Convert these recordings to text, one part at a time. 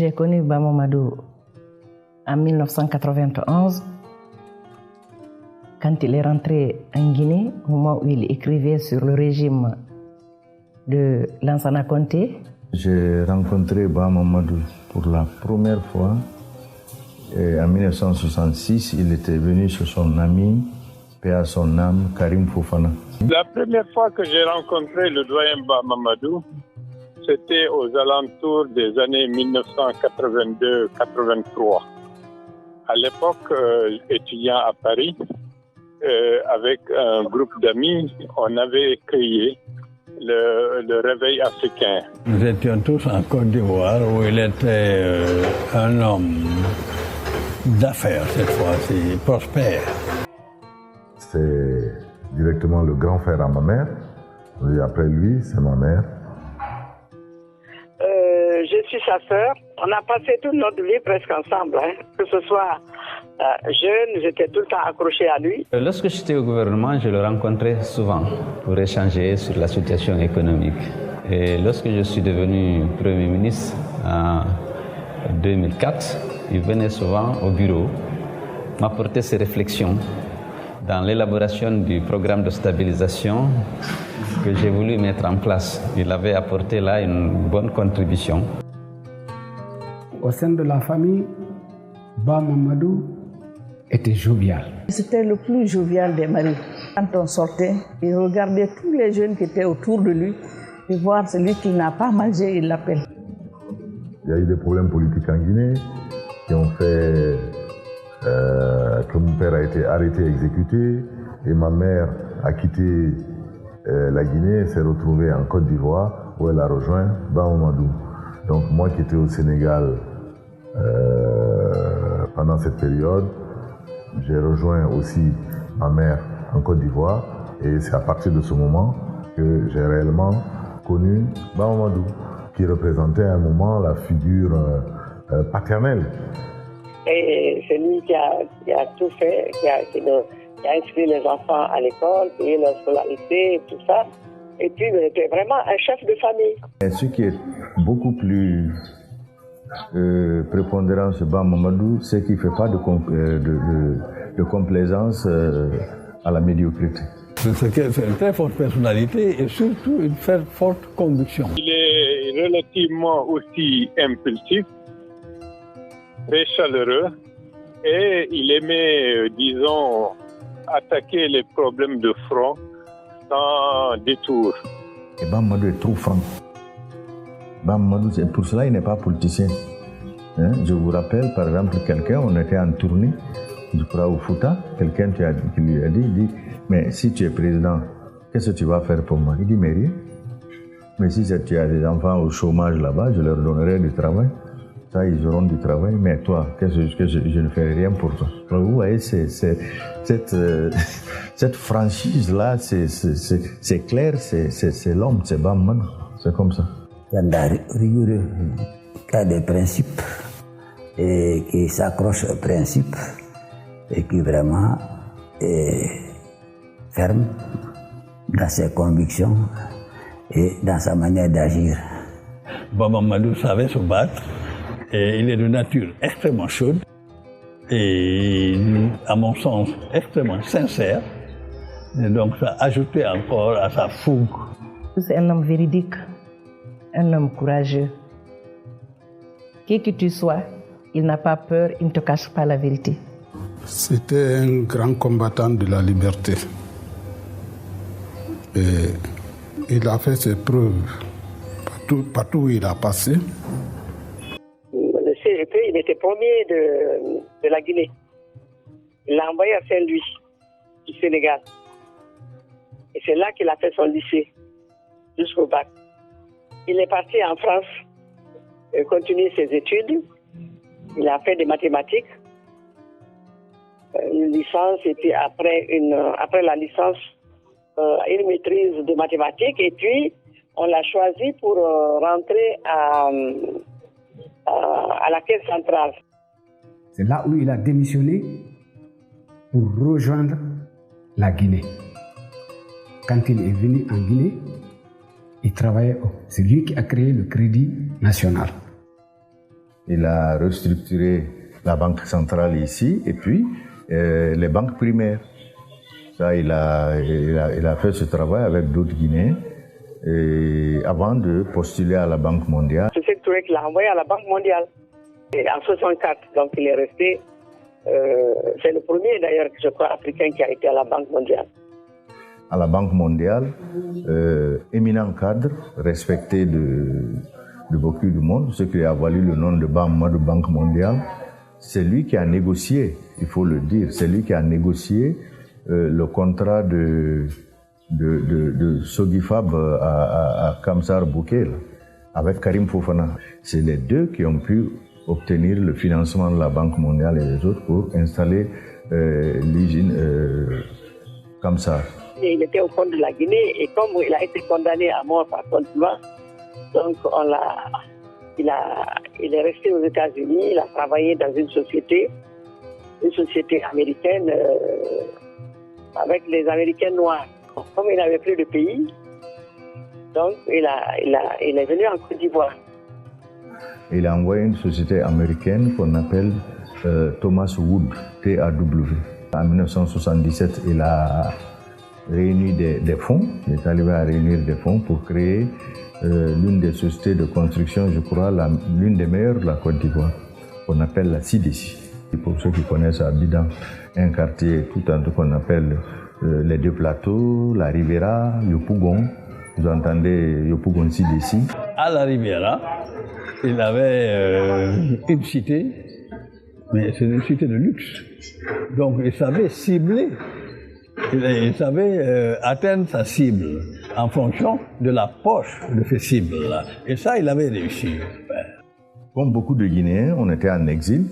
J'ai connu Ba Mamadou en 1991, quand il est rentré en Guinée, au moment où il écrivait sur le régime de Lansana Conté. J'ai rencontré Ba Mamadou pour la première fois et en 1966. Il était venu chez son ami, paix à son âme, Karim Fofana. La première fois que j'ai rencontré le doyen Ba Mamadou, c'était aux alentours des années 1982-83. À l'époque, étudiant à Paris, avec un groupe d'amis, on avait créé le Réveil africain. Nous étions tous en Côte d'Ivoire où il était un homme d'affaires cette fois-ci, prospère. C'est directement le grand frère à ma mère. Et après lui, c'est ma mère. Je suis sa sœur. On a passé toute notre vie presque ensemble. Que ce soit jeune, j'étais tout le temps accrochée à lui. Lorsque j'étais au gouvernement, je le rencontrais souvent pour échanger sur la situation économique. Et lorsque je suis devenu Premier ministre en 2004, il venait souvent au bureau m'apporter ses réflexions dans l'élaboration du programme de stabilisation que j'ai voulu mettre en place. Il avait apporté là une bonne contribution. Au sein de la famille, Ba Mamadou était jovial. C'était le plus jovial des maris. Quand on sortait, il regardait tous les jeunes qui étaient autour de lui et voir celui qui n'a pas mangé, il l'appelle. Il y a eu des problèmes politiques en Guinée qui ont fait que mon père a été arrêté, exécuté, et ma mère a quitté la Guinée, s'est retrouvée en Côte d'Ivoire, où elle a rejoint Ba Mamadou. Donc moi qui étais au Sénégal pendant cette période, j'ai rejoint aussi ma mère en Côte d'Ivoire, et c'est à partir de ce moment que j'ai réellement connu Ba Mamadou, qui représentait à un moment la figure paternelle. Et c'est lui qui a tout fait, qui a inscrit les enfants à l'école, payé leur scolarité et tout ça. Et puis, il était vraiment un chef de famille. Et ce qui est beaucoup plus prépondérant chez Ba Mamadou, c'est qu'il ne fait pas de complaisance à la médiocrité. C'est une très forte personnalité et surtout une très forte conviction. Il est relativement aussi impulsif, très chaleureux, et il aimait, disons, attaquer les problèmes de front sans détour. Et Ba Mamadou est trop franc. Ba Mamadou, c'est pour cela qu'il n'est pas politicien. Je vous rappelle, par exemple, quelqu'un, on était en tournée, je crois au Fouta, quelqu'un qui lui a dit, mais si tu es président, qu'est-ce que tu vas faire pour moi? Il dit, mais rien. Mais si tu as des enfants au chômage là-bas, je leur donnerai du travail. Ça, ils auront du travail, mais toi, qu'est-ce que je ne ferai rien pour toi. Donc, vous voyez, cette franchise-là, c'est clair, c'est l'homme, c'est Ba Mamadou, c'est comme ça. Il y a rigoureux, qui a des principes, et qui s'accroche aux principes, et qui vraiment est ferme dans ses convictions et dans sa manière d'agir. Ba Mamadou savait se battre. Et il est de nature extrêmement chaude et, à mon sens, extrêmement sincère. Et donc, ça ajoutait encore à sa fougue. C'est un homme véridique, un homme courageux. Qui que tu sois, il n'a pas peur, il ne te cache pas la vérité. C'était un grand combattant de la liberté. Et il a fait ses preuves partout où il a passé. Il était premier de la Guinée. Il l'a envoyé à Saint-Louis, du Sénégal. Et c'est là qu'il a fait son lycée, jusqu'au bac. Il est parti en France, continuer ses études. Il a fait des mathématiques, une licence, et puis après la licence, une maîtrise de mathématiques. Et puis, on l'a choisi pour rentrer à la Caisse centrale. C'est là où il a démissionné pour rejoindre la Guinée. Quand il est venu en Guinée, il travaillait. C'est lui qui a créé le Crédit National. Il a restructuré la banque centrale ici et puis les banques primaires. Ça, il a fait ce travail avec d'autres Guinéens avant de postuler à la Banque mondiale. C'est Sékou Touré qui l'a envoyé à la Banque mondiale. Et en 64, donc il est resté. C'est le premier d'ailleurs, je crois, africain qui a été à la Banque mondiale. À la Banque mondiale, éminent cadre, respecté de beaucoup du monde, ce qui a valu le nom de Bamma de Banque mondiale. C'est lui qui a négocié, il faut le dire, c'est lui qui a négocié le contrat de Sogifab à Kamsar Bouquet avec Karim Fofana. C'est les deux qui ont pu obtenir le financement de la Banque mondiale et les autres pour installer l'usine Kamsar. Il était au compte de la Guinée et comme il a été condamné à mort par contumace, donc il est resté aux États-Unis, il a travaillé dans une société américaine avec les Américains noirs. Comme il n'avait plus de pays, donc il est venu en Côte d'Ivoire. Il a envoyé une société américaine qu'on appelle Thomas Wood, TAW. En 1977, il a réuni des fonds. Il est arrivé à réunir des fonds pour créer l'une des sociétés de construction, je crois, l'une des meilleures de la Côte d'Ivoire, qu'on appelle la CIDECI. Pour ceux qui connaissent Abidjan, un quartier tout en tout qu'on appelle les deux plateaux, la Riviera, Yopougon. Vous entendez Yopougon CIDECI. À la Riviera, il avait une cité, mais c'est une cité de luxe. Donc il savait cibler, il savait atteindre sa cible en fonction de la poche de ces cibles-là. Et ça, il avait réussi. Comme beaucoup de Guinéens, on était en exil,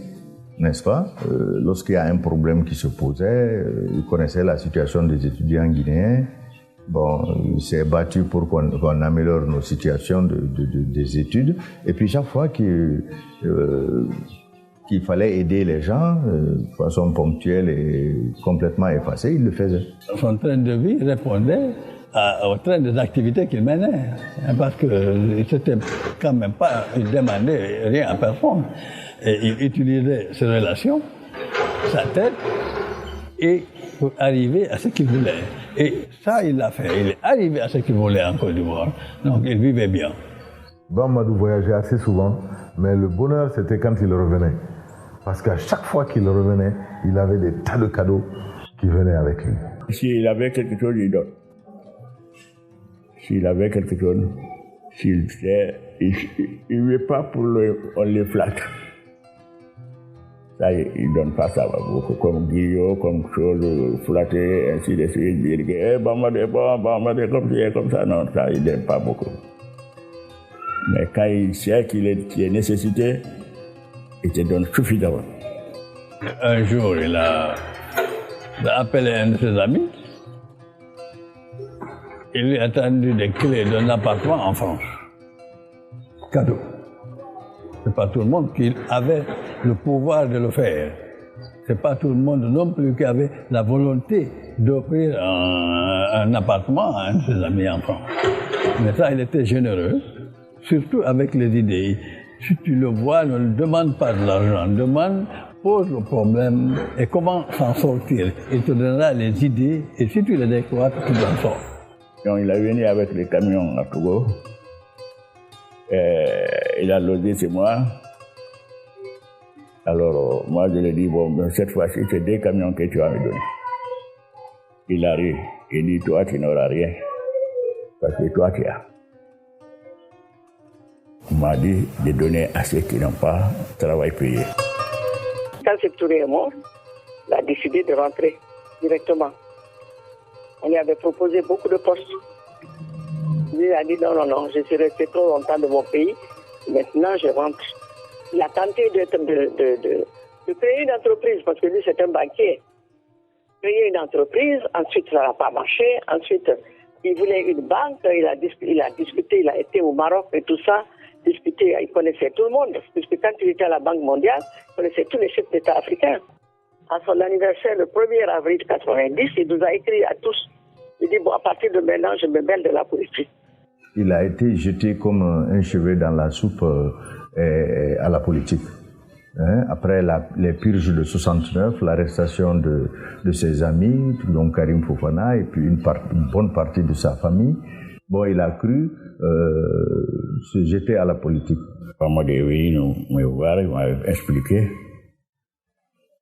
n'est-ce pas? Lorsqu'il y a un problème qui se posait, il connaissait la situation des étudiants guinéens. Bon, il s'est battu pour qu'on améliore nos situations des études. Et puis chaque fois qu'il fallait aider les gens de façon ponctuelle et complètement effacée, il le faisait. Son train de vie répondait au train des activités qu'il menait. Parce que c'était quand même pas, il demandait rien à personne. Et il utilisait ses relations, sa tête, et pour arriver à ce qu'il voulait. Et ça, il l'a fait. Il est arrivé à ce qu'il voulait en Côte d'Ivoire. Donc, il vivait bien. Bammadou voyageait assez souvent, mais le bonheur, c'était quand il revenait. Parce qu'à chaque fois qu'il revenait, il avait des tas de cadeaux qui venaient avec lui. S'il avait quelque chose, il donne. S'il avait quelque chose, il ne veut pas pour on le flatte. Ça, il ne donne pas ça beaucoup, comme Guillaume, comme chose flatté, ainsi de suite, dire que Bammadou est bon, Bammadou est comme ça, comme ça. Non, ça, il n'aime pas beaucoup. Mais quand il sait qu'il est nécessité, il te donne suffisamment. Un jour, il a appelé un de ses amis. Il lui a tendu des clés d'un appartement en France. Cadeau. C'est pas tout le monde qui avait le pouvoir de le faire. C'est pas tout le monde non plus qui avait la volonté d'offrir un appartement à un de ses amis en France. Mais ça, il était généreux, surtout avec les idées. Si tu le vois, ne demande pas de l'argent, pose le problème et comment s'en sortir. Il te donnera les idées et si tu les exploites, tu en sors. Donc, il est venu avec les camions à Togo. Il a logé chez moi. Alors, moi, je lui ai dit, bon, cette fois-ci, c'est 2 camions que tu vas me donner. Il a ri. Il dit, toi, tu n'auras rien. Parce que toi, tu as. On m'a dit de donner à ceux qui n'ont pas travail payé. Quand Sékou Touré est mort, il a décidé de rentrer directement. On lui avait proposé beaucoup de postes. Lui a dit non, je suis resté trop longtemps dans mon pays, maintenant je rentre. Il a tenté de créer une entreprise, parce que lui c'est un banquier. Créer une entreprise, ensuite ça n'a pas marché, ensuite il voulait une banque, il a discuté, il a été au Maroc et tout ça, discuté, il connaissait tout le monde, puisque quand il était à la Banque mondiale, il connaissait tous les chefs d'État africains. À son anniversaire, le 1er avril 1990, il nous a écrit à tous. Il dit, bon, à partir de maintenant, je me mêle de la politique. Il a été jeté comme un cheveu dans la soupe à la politique. Après les purges de 69, l'arrestation de ses amis, donc Karim Fofana, et puis une bonne partie de sa famille, il a cru se jeter à la politique. Mamadou est venu me voir, il m'a expliqué.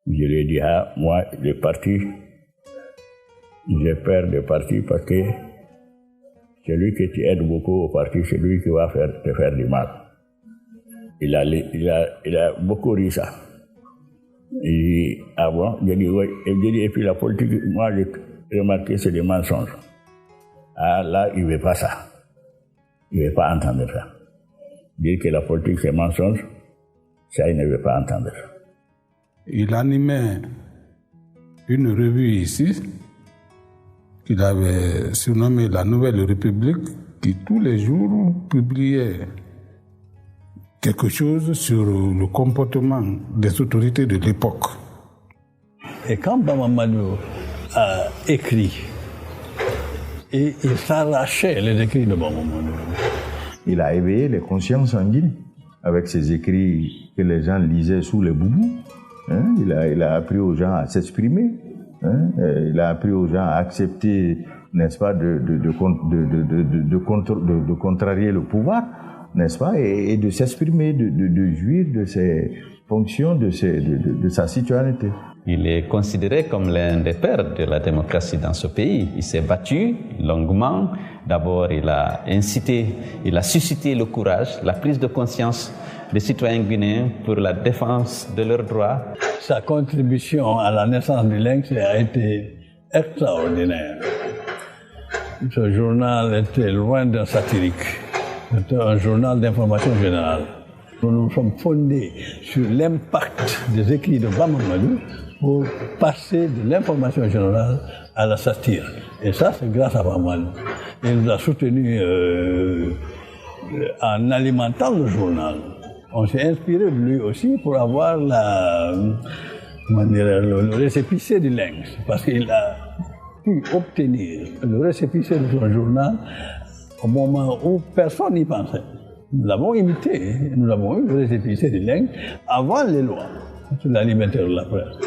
Je lui ai dit, moi, les partis, j'ai peur des partis parce que celui que tu aides beaucoup au parti, c'est lui qui va te faire du mal. Il a beaucoup dit ça. Il dit, ah bon? J'ai dit, oui. Et puis la politique, moi, j'ai remarqué, c'est des mensonges. Ah, là, il ne veut pas ça. Il ne veut pas entendre ça. Dire que la politique, c'est mensonge, ça, il ne veut pas entendre ça. Il animait une revue ici, qu'il avait surnommée La Nouvelle République, qui tous les jours publiait quelque chose sur le comportement des autorités de l'époque. Et quand Mamadou a écrit, et il s'arrachait les écrits de Mamadou. Il a éveillé les consciences en Guinée avec ses écrits que les gens lisaient sous les boubous. Il a appris aux gens à s'exprimer. Il a appris aux gens à accepter, n'est-ce pas, de contrarier le pouvoir, n'est-ce pas, et de s'exprimer, de jouir de ses fonctions, de sa citoyenneté. Il est considéré comme l'un des pères de la démocratie dans ce pays. Il s'est battu longuement. D'abord, il a suscité le courage, la prise de conscience des citoyens guinéens pour la défense de leurs droits. Sa contribution à la naissance du Lynx a été extraordinaire. Ce journal était loin d'un satirique. C'était un journal d'information générale. Nous nous sommes fondés sur l'impact des écrits de Mamadou pour passer de l'information générale à la satire. Et ça, c'est grâce à Mamadou. Il nous a soutenus en alimentant le journal. On s'est inspiré de lui aussi pour avoir le récépissé du Lynx, parce qu'il a pu obtenir le récépissé de son journal au moment où personne n'y pensait. Nous l'avons imité, nous avons eu le récépissé du Lynx avant les lois sur la liberté de la presse.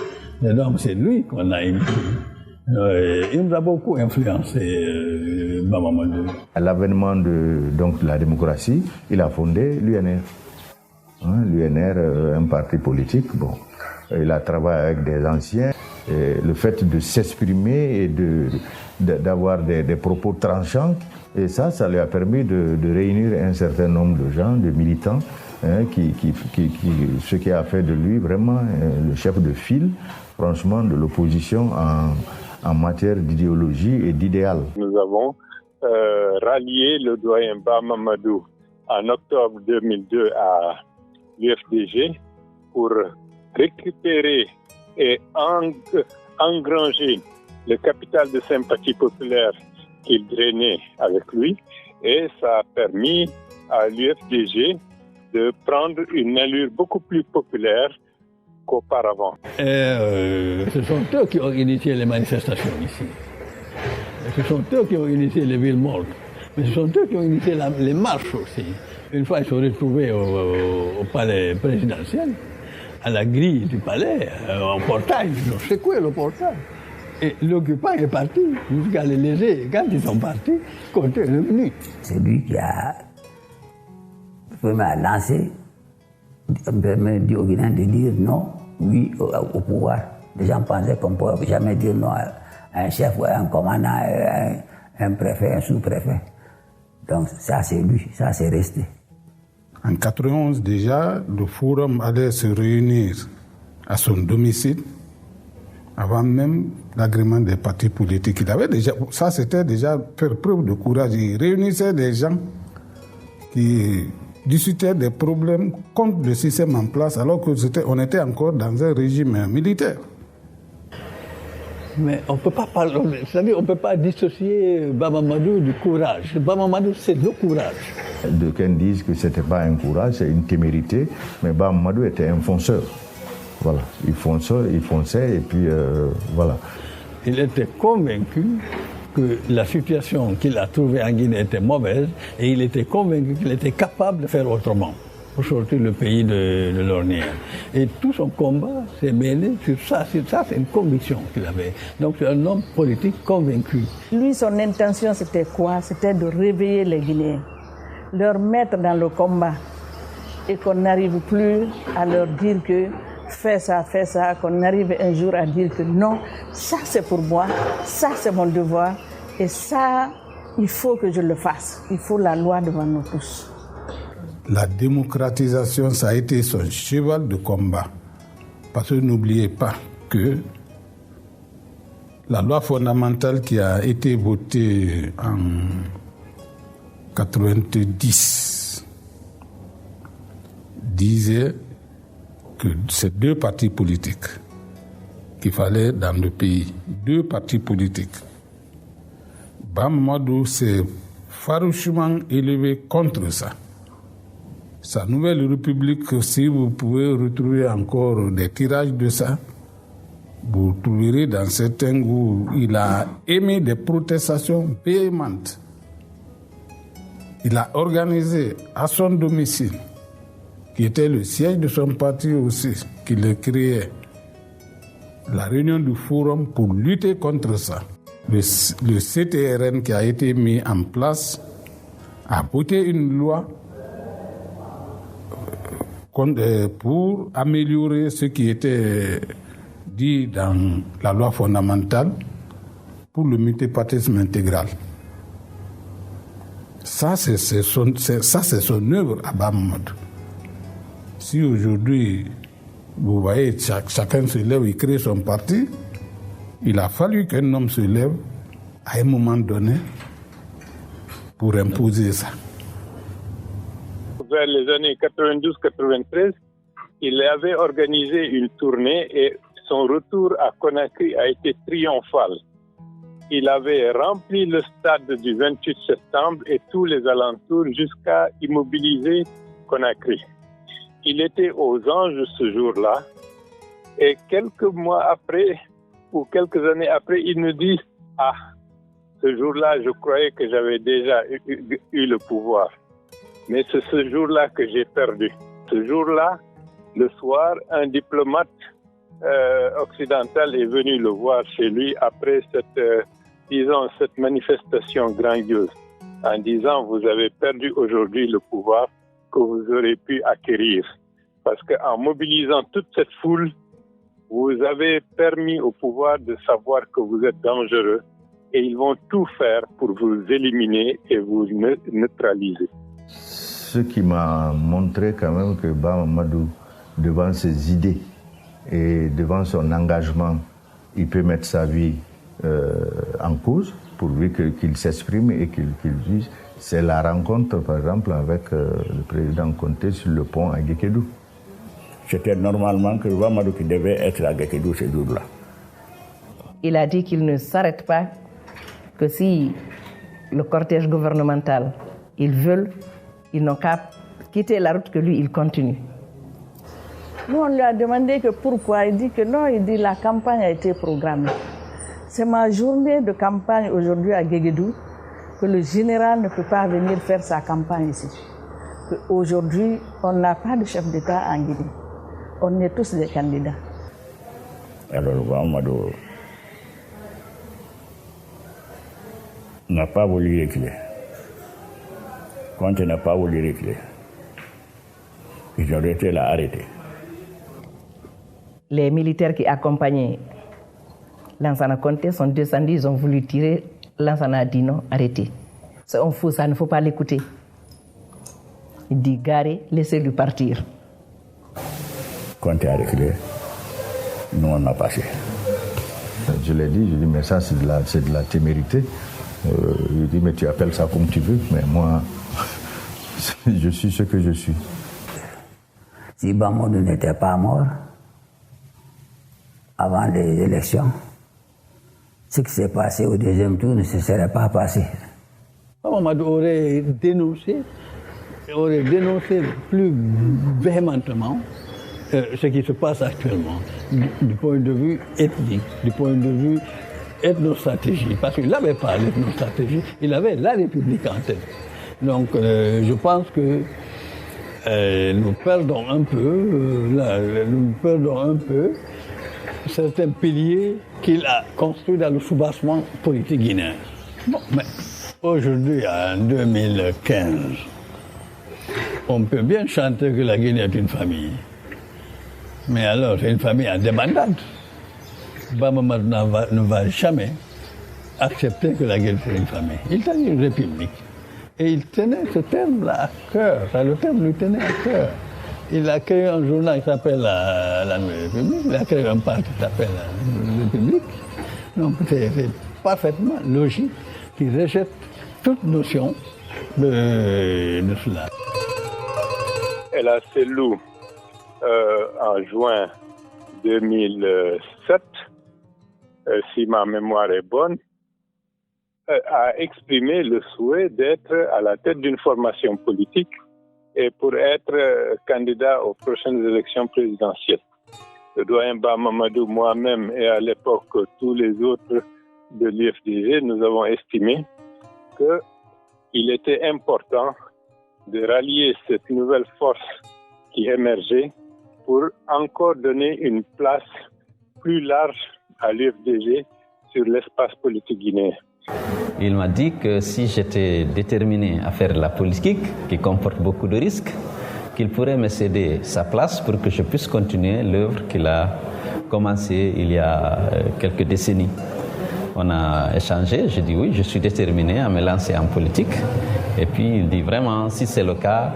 Et donc c'est lui qu'on a imité. Il nous a beaucoup influencé, Mamadou. À l'avènement de la démocratie, il a fondé l'UNR. L'UNR, un parti politique, il a travaillé avec des anciens. Et le fait de s'exprimer et d'avoir des propos tranchants, et ça lui a permis de réunir un certain nombre de gens, de militants, ce qui a fait de lui vraiment le chef de file, franchement, de l'opposition en matière d'idéologie et d'idéal. Nous avons rallié le doyen Ba Mamadou en octobre 2002 à l'UFDG pour récupérer et engranger le capital de sympathie populaire qu'il drainait avec lui, et ça a permis à l'UFDG de prendre une allure beaucoup plus populaire qu'auparavant. Ce sont eux qui ont initié les manifestations ici. Ce sont eux qui ont initié les villes mortes. Mais ce sont eux qui ont initié les marches aussi. Une fois, ils sont retrouvés au palais présidentiel, à la grille du palais, en portail. Ils ont secoué le portail. Et l'occupant est parti jusqu'à les léger. Quand ils sont partis, Conté est revenu. C'est lui qui a lancé, dit aux Guinéens de dire non, oui, au pouvoir. Les gens pensaient qu'on ne pouvait jamais dire non à un chef, ou à un commandant, à un préfet, un sous-préfet. Donc ça, c'est lui, ça, c'est resté. En 1991, déjà, le forum allait se réunir à son domicile, avant même l'agrément des partis politiques. Il avait déjà, ça, c'était déjà faire preuve de courage. Il réunissait des gens qui discutaient des problèmes contre le système en place, alors qu'on était encore dans un régime militaire. Mais on peut pas parler, c'est-à-dire on ne peut pas dissocier Ba Mamadou du courage. Ba Mamadou, c'est le courage. D'aucuns disent que ce n'était pas un courage, c'est une témérité, mais Ba Mamadou était un fonceur. Voilà, il fonçait et puis voilà. Il était convaincu que la situation qu'il a trouvée en Guinée était mauvaise et il était convaincu qu'il était capable de faire autrement. pour sortir le pays de l'ornière. Et tout son combat s'est mêlé sur ça. C'est une conviction qu'il avait. Donc c'est un homme politique convaincu. Lui, son intention, c'était quoi? C'était de réveiller les Guinéens, leur mettre dans le combat et qu'on n'arrive plus à leur dire que fais ça, qu'on arrive un jour à dire que non, ça c'est pour moi, ça c'est mon devoir et ça, il faut que je le fasse. Il faut la loi devant nous tous. La démocratisation, ça a été son cheval de combat. Parce que n'oubliez pas que la loi fondamentale qui a été votée en 90 disait que c'est 2 partis politiques qu'il fallait dans le pays. 2 partis politiques. Bamamadou s'est farouchement élevé contre ça. Sa nouvelle république, si vous pouvez retrouver encore des tirages de ça, vous trouverez dans certains où il a émis des protestations véhémentes. Il a organisé à son domicile, qui était le siège de son parti aussi, qu'il a créé, la réunion du forum pour lutter contre ça. Le CTRN qui a été mis en place a voté une loi pour améliorer ce qui était dit dans la loi fondamentale pour le multipartisme intégral. Ça, c'est son œuvre à Bamamadou. Si aujourd'hui, vous voyez, chacun se lève, il crée son parti, il a fallu qu'un homme se lève à un moment donné pour imposer ça. Vers les années 92-93, il avait organisé une tournée et son retour à Conakry a été triomphal. Il avait rempli le stade du 28 septembre et tous les alentours jusqu'à immobiliser Conakry. Il était aux anges ce jour-là et quelques mois après ou quelques années après, il nous dit « Ah, ce jour-là, je croyais que j'avais déjà eu le pouvoir. Mais c'est ce jour-là que j'ai perdu. Ce jour-là, le soir, un diplomate occidental est venu le voir chez lui après cette manifestation grandiose en disant « Vous avez perdu aujourd'hui le pouvoir que vous aurez pu acquérir. Parce qu'en mobilisant toute cette foule, vous avez permis au pouvoir de savoir que vous êtes dangereux et ils vont tout faire pour vous éliminer et vous neutraliser. » Ce qui m'a montré quand même que Bamamadou, devant ses idées et devant son engagement, il peut mettre sa vie en cause pourvu qu'il s'exprime et qu'il dise. C'est la rencontre, par exemple, avec le président Conté sur le pont à Guékédou. C'était normalement que Bamamadou qui devait être à Guékédou ce jour-là. Il a dit qu'il ne s'arrête pas, que si le cortège gouvernemental, ils veulent, ils n'ont qu'à quitter la route que lui, il continue. Nous, on lui a demandé que pourquoi. Il dit que non, il dit la campagne a été programmée. C'est ma journée de campagne aujourd'hui à Guéguédou que le général ne peut pas venir faire sa campagne ici. Aujourd'hui, on n'a pas de chef d'État en Guinée. On est tous des candidats. Alors, Bamamadou n'a pas voulu reculer. Quand il n'a pas voulu reculer, ils ont été là arrêtés. Les militaires qui accompagnaient Lansana Conté sont descendus, ils ont voulu tirer. Lansana a dit non, arrêtez. C'est un fou, ça ne faut pas l'écouter. Il dit garez, laissez-le partir. Conté a reculé, nous on a passé. Je l'ai dit, je dis mais ça c'est de la témérité. Il dit mais tu appelles ça comme tu veux, mais moi je suis ce que je suis. Si Bamamadou n'était pas mort avant les élections, ce qui s'est passé au deuxième tour ne se serait pas passé. Bamamadou aurait dénoncé plus véhémentement ce qui se passe actuellement, du point de vue ethnique, du point de vue ethnostratégie, parce qu'il n'avait pas l'ethnostratégie, il avait la République en tête. Donc je pense que nous perdons un peu certains piliers qu'il a construits dans le soubassement politique guinéen. Bon, mais aujourd'hui, en 2015, on peut bien chanter que la Guinée est une famille. Mais alors, c'est une famille en débandade. Bamamad ne va jamais accepter que la Guinée soit une famille. Il tenait une république. Et il tenait ce terme-là à cœur. Le terme lui tenait à cœur. Il a créé un journal qui s'appelle la Nouvelle République. Il a créé un parti qui s'appelle la Nouvelle République. Donc c'est parfaitement logique qu'il rejette toute notion de cela. Elle a Selou en juin 2007, si ma mémoire est bonne, a exprimé le souhait d'être à la tête d'une formation politique et pour être candidat aux prochaines élections présidentielles. Le doyen Bamamadou, moi-même et à l'époque tous les autres de l'IFDG, nous avons estimé qu'il était important de rallier cette nouvelle force qui émergeait pour encore donner une place plus large à l'IFDG sur l'espace politique guinéen. Il m'a dit que si j'étais déterminé à faire la politique, qui comporte beaucoup de risques, qu'il pourrait me céder sa place pour que je puisse continuer l'œuvre qu'il a commencée il y a quelques décennies. On a échangé, j'ai dit oui, je suis déterminé à me lancer en politique. Et puis il dit vraiment, si c'est le cas,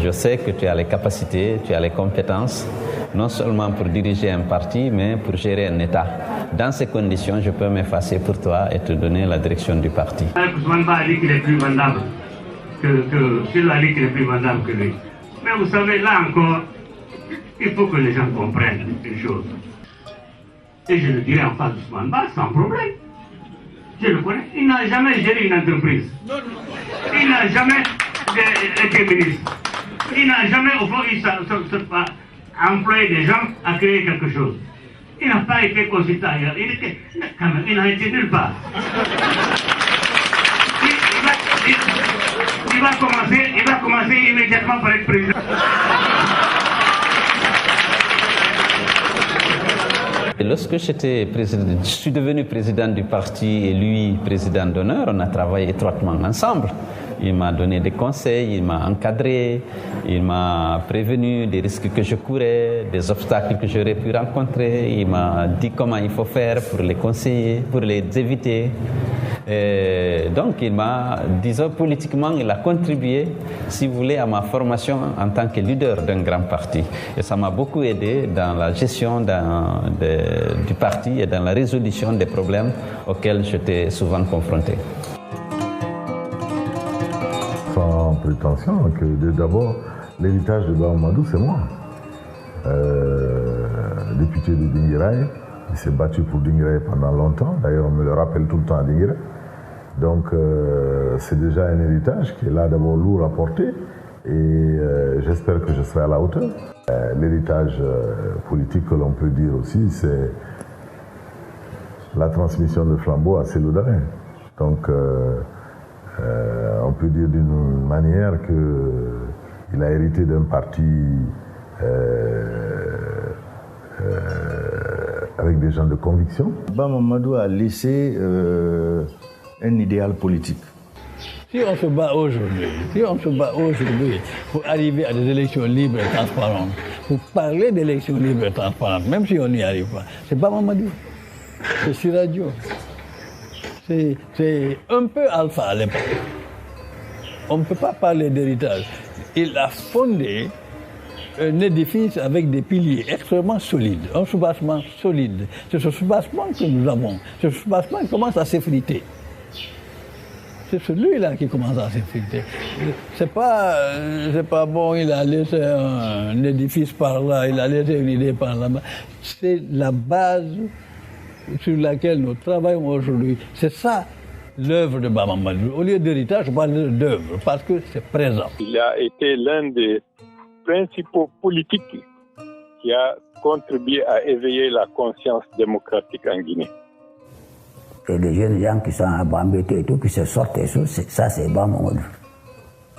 je sais que tu as les capacités, tu as les compétences, non seulement pour diriger un parti, mais pour gérer un État. Dans ces conditions, je peux m'effacer pour toi et te donner la direction du parti. Ousmane Ba a dit qu'il est plus vendable qu'il a dit qu'il est plus vendable que lui. Mais vous savez, là encore, il faut que les gens comprennent une chose. Et je le dirai en face d'Ousmane Ba sans problème. Je le connais. Il n'a jamais géré une entreprise. Il n'a jamais été ministre. Il n'a jamais, au fond, employé des gens à créer quelque chose. Il n'a pas été consultant. Il n'a été nulle part. Il va commencer immédiatement par être président. Et lorsque je suis devenu président du parti et lui président d'honneur, on a travaillé étroitement ensemble. Il m'a donné des conseils, il m'a encadré, il m'a prévenu des risques que je courais, des obstacles que j'aurais pu rencontrer. Il m'a dit comment il faut faire pour les conseiller, pour les éviter. Et donc il m'a, disons politiquement, il a contribué, si vous voulez, à ma formation en tant que leader d'un grand parti. Et ça m'a beaucoup aidé dans la gestion du parti et dans la résolution des problèmes auxquels j'étais souvent confronté. Sans prétention, que d'abord, l'héritage de Bamamadou, c'est moi. Député de Dinguiraye, il s'est battu pour Dinguiraye pendant longtemps. D'ailleurs, on me le rappelle tout le temps à Dinguiraye. Donc, c'est déjà un héritage qui est là d'abord lourd à porter. Et j'espère que je serai à la hauteur. L'héritage politique que l'on peut dire aussi, c'est la transmission de flambeau à Selou Dalein. Donc, on peut dire d'une manière qu'il a hérité d'un parti avec des gens de conviction. Bamamadou a laissé un idéal politique. Si on se bat aujourd'hui pour arriver à des élections libres et transparentes, pour parler d'élections libres et transparentes, même si on n'y arrive pas, c'est Bamamadou, c'est Siradio. C'est un peu Alpha à l'époque. On ne peut pas parler d'héritage. Il a fondé un édifice avec des piliers extrêmement solides, un soubassement solide. C'est ce soubassement que nous avons. Ce soubassement commence à s'effriter. C'est celui-là qui commence à s'effriter. C'est pas bon, il a laissé un édifice par là, il a laissé une idée par là-bas. C'est la base sur laquelle nous travaillons aujourd'hui. C'est ça l'œuvre de Bamamadou. Au lieu d'héritage, je parle d'œuvre parce que c'est présent. Il a été l'un des principaux politiques qui a contribué à éveiller la conscience démocratique en Guinée. Et les jeunes gens qui sont à Bambété et tout, qui se sortent et tout, ça c'est Bamamadou.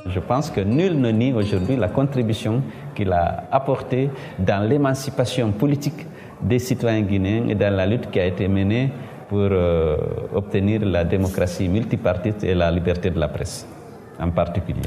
Je pense que nul ne nie aujourd'hui la contribution qu'il a apportée dans l'émancipation politique des citoyens guinéens et dans la lutte qui a été menée pour obtenir la démocratie multipartite et la liberté de la presse en particulier.